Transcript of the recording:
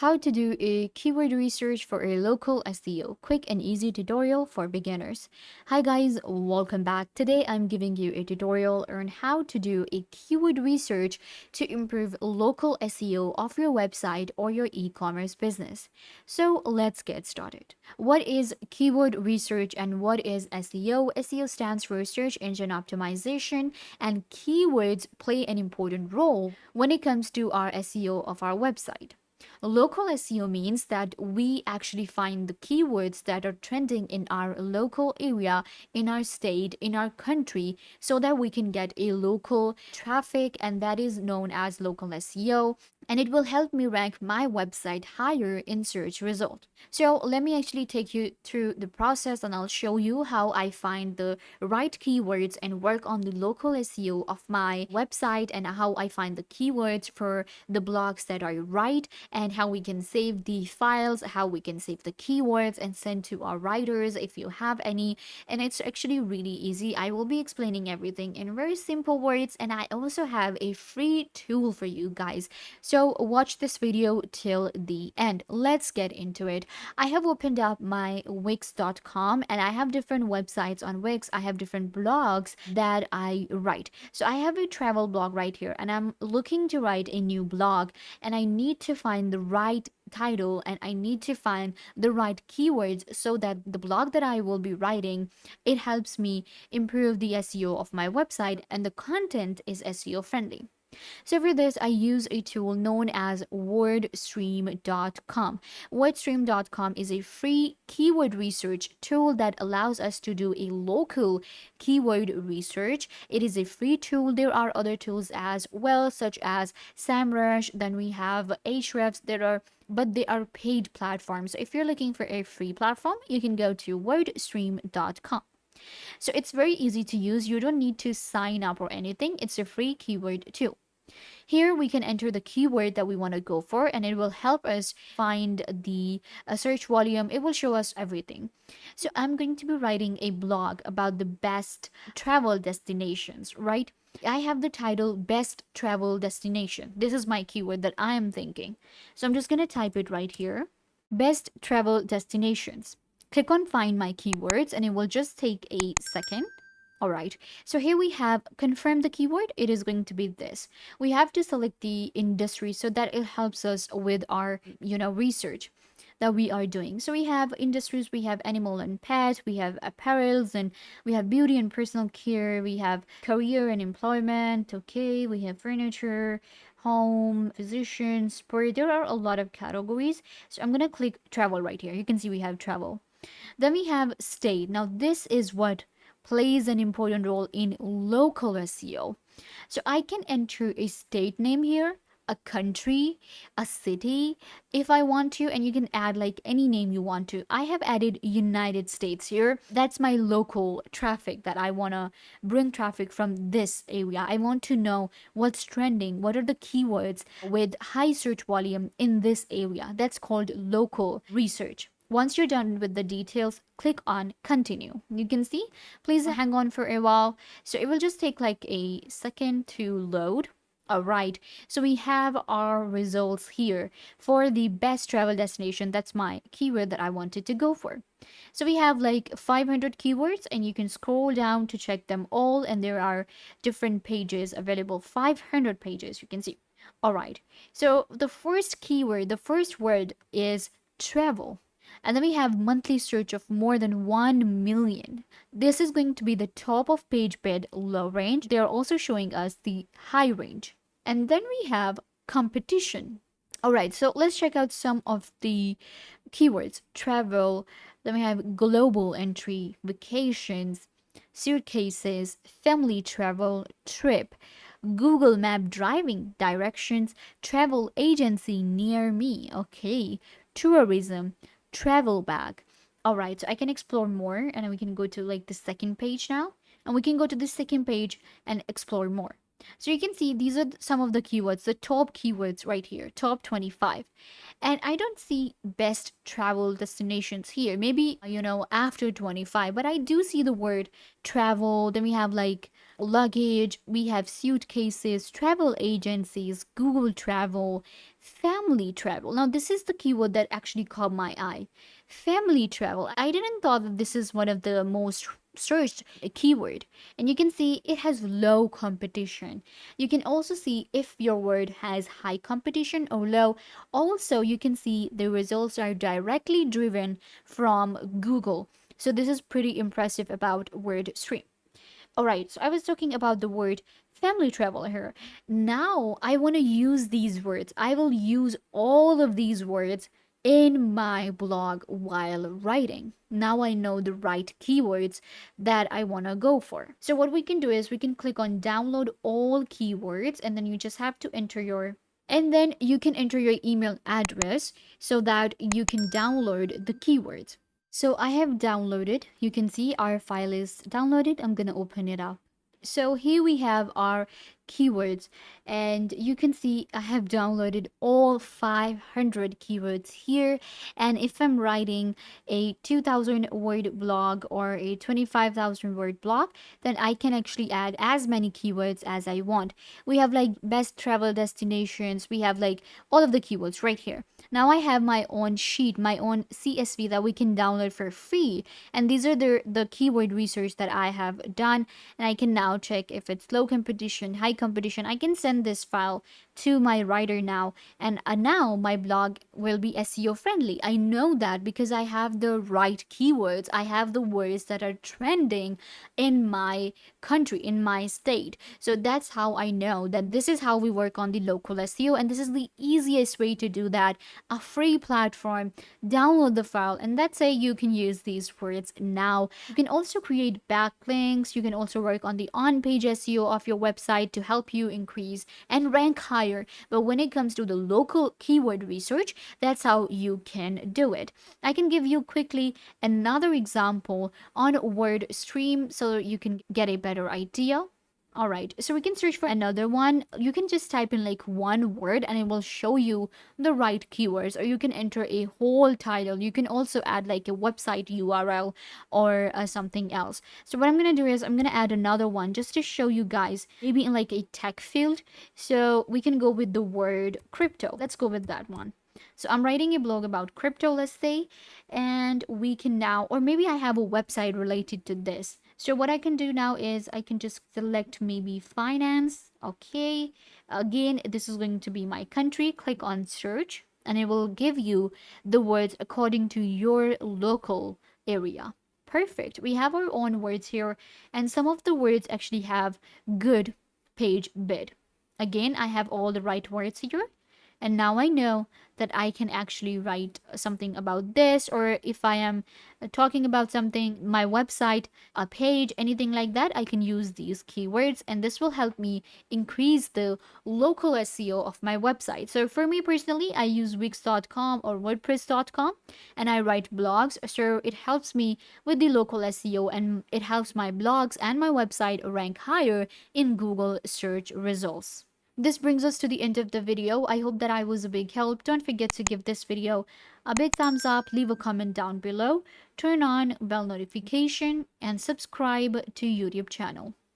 How to do a keyword research for a local SEO. Quick and easy tutorial for beginners. Hi guys, welcome back. Today I'm giving you a tutorial on how to do a keyword research to improve local SEO of your website or your e-commerce business. So let's get started. What is keyword research and what is SEO? SEO stands for search engine optimization, and keywords play an important role when it comes to our SEO of our website. Local SEO means that we actually find the keywords that are trending in our local area, in our state, in our country, so that we can get a local traffic, and that is known as local SEO. And it will help me rank my website higher in search result. So let me actually take you through the process and I'll show you how I find the right keywords and work on the local SEO of my website, and how I find the keywords for the blogs that I write, and how we can save the files, how we can save the keywords and send to our writers if you have any. And it's actually really easy. I will be explaining everything in very simple words, and I also have a free tool for you guys. So watch this video till the end. Let's get into it. I have opened up my Wix.com and I have different websites on Wix. I have different blogs that I write. So I have a travel blog right here, and I'm looking to write a new blog, and I need to find the right title and I need to find the right keywords so that the blog that I will be writing, it helps me improve the SEO of my website and the content is SEO friendly. So for this, I use a tool known as wordstream.com. Wordstream.com is a free keyword research tool that allows us to do a local keyword research. It is a free tool. There are other tools as well, such as SEMrush. Then we have Ahrefs. But they are paid platforms. So if you're looking for a free platform, you can go to wordstream.com. So it's very easy to use. You don't need to sign up or anything. It's a free keyword tool. Here we can enter the keyword that we want to go for, and it will help us find the search volume. It will show us everything. So I'm going to be writing a blog about the best travel destinations, right? I have the title best travel destination. This is my keyword that I am thinking. So I'm just going to type it right here. Best travel destinations. Click on find my keywords and it will just take a second. All right, so here we have confirm the keyword. It is going to be this. We have to select the industry so that it helps us with our, research that we are doing. So we have industries, we have animal and pet, we have apparels, and we have beauty and personal care, we have career and employment, okay, we have furniture, home, physician, sport. There are a lot of categories. So I'm gonna click travel right here. You can see we have travel. Then we have state. Now this is what plays an important role in local SEO. So I can enter a state name here, a country, a city if I want to, and you can add like any name you want to. I have added United States here. That's my local traffic that I want to bring traffic from this area. I want to know what's trending, what are the keywords with high search volume in this area. That's called local research. Once you're done with the details, click on continue. You can see, please hang on for a while. So it will just take like a second to load. All right, so we have our results here for the best travel destination. That's my keyword that I wanted to go for. So we have like 500 keywords, and you can scroll down to check them all, and there are different pages available, 500 pages, you can see. All right, so the first keyword, the first word is travel. And then we have monthly search of more than 1 million. This is going to be the top of page bid low range. They are also showing us the high range. And then we have competition. All right, so let's check out some of the keywords. Travel, then we have global entry, vacations, suitcases, family travel, trip, Google Map driving, directions, travel agency near me, okay, tourism, travel bag. All right, so I can explore more, and then we can go to like the second page now, and we can go to the second page and explore more. So you can see these are some of the keywords, the top keywords right here, top 25. And I don't see best travel destinations here. Maybe, after 25, but I do see the word travel. Then we have like luggage, we have suitcases, travel agencies, Google travel, family travel. Now, this is the keyword that actually caught my eye. Family travel. I didn't thought that this is one of the most searched keyword, and you can see it has low competition. You can also see if your word has high competition or low. Also, you can see the results are directly driven from Google. So this is pretty impressive about WordStream. All right, so I was talking about the word family travel here. Now I want to use these words. I will use all of these words in my blog while writing. Now I know the right keywords that I want to go for. So what we can do is we can click on download all keywords, and then you just have to enter your, and then you can enter your email address so that you can download the keywords. So I have downloaded. You can see our file is downloaded. I'm going to open it up. So here we have our keywords, and you can see I have downloaded all 500 keywords here. And if I'm writing a 2000 word blog or a 25,000 word blog, then I can actually add as many keywords as I want. We have like best travel destinations, we have like all of the keywords right here. Now I have my own sheet, my own CSV that we can download for free, and these are the keyword research that I have done. And I can now check if it's low competition, high competition. I can send this file to my writer now, and now my blog will be SEO friendly. I know that because I have the right keywords. I have the words that are trending in my country, in my state. So that's how I know that this is how we work on the local SEO, and this is the easiest way to do that. A free platform, download the file, and let's say you can use these words now. You can also create backlinks. You can also work on the on-page SEO of your website to help you increase and rank higher. But when it comes to the local keyword research, that's how you can do it. I can give you quickly another example on WordStream so you can get a better idea. All right, so we can search for another one. You can just type in like one word and it will show you the right keywords, or you can enter a whole title. You can also add like a website URL or something else. So what I'm gonna do is I'm gonna add another one just to show you guys, maybe in like a tech field. So we can go with the word crypto. Let's go with that one. So I'm writing a blog about crypto, let's say, and we can now, or maybe I have a website related to this. So what I can do now is I can just select maybe finance. Okay. Again, this is going to be my country. Click on search and it will give you the words according to your local area. Perfect. We have our own words here, and some of the words actually have good page bid. Again, I have all the right words here. And now I know that I can actually write something about this, or if I am talking about something, my website, a page, anything like that, I can use these keywords, and this will help me increase the local SEO of my website. So for me personally, I use wix.com or wordpress.com, and I write blogs, so it helps me with the local SEO, and it helps my blogs and my website rank higher in Google search results. This brings us to the end of the video. I hope that I was a big help. Don't forget to give this video a big thumbs up, leave a comment down below, turn on bell notification, and subscribe to YouTube channel.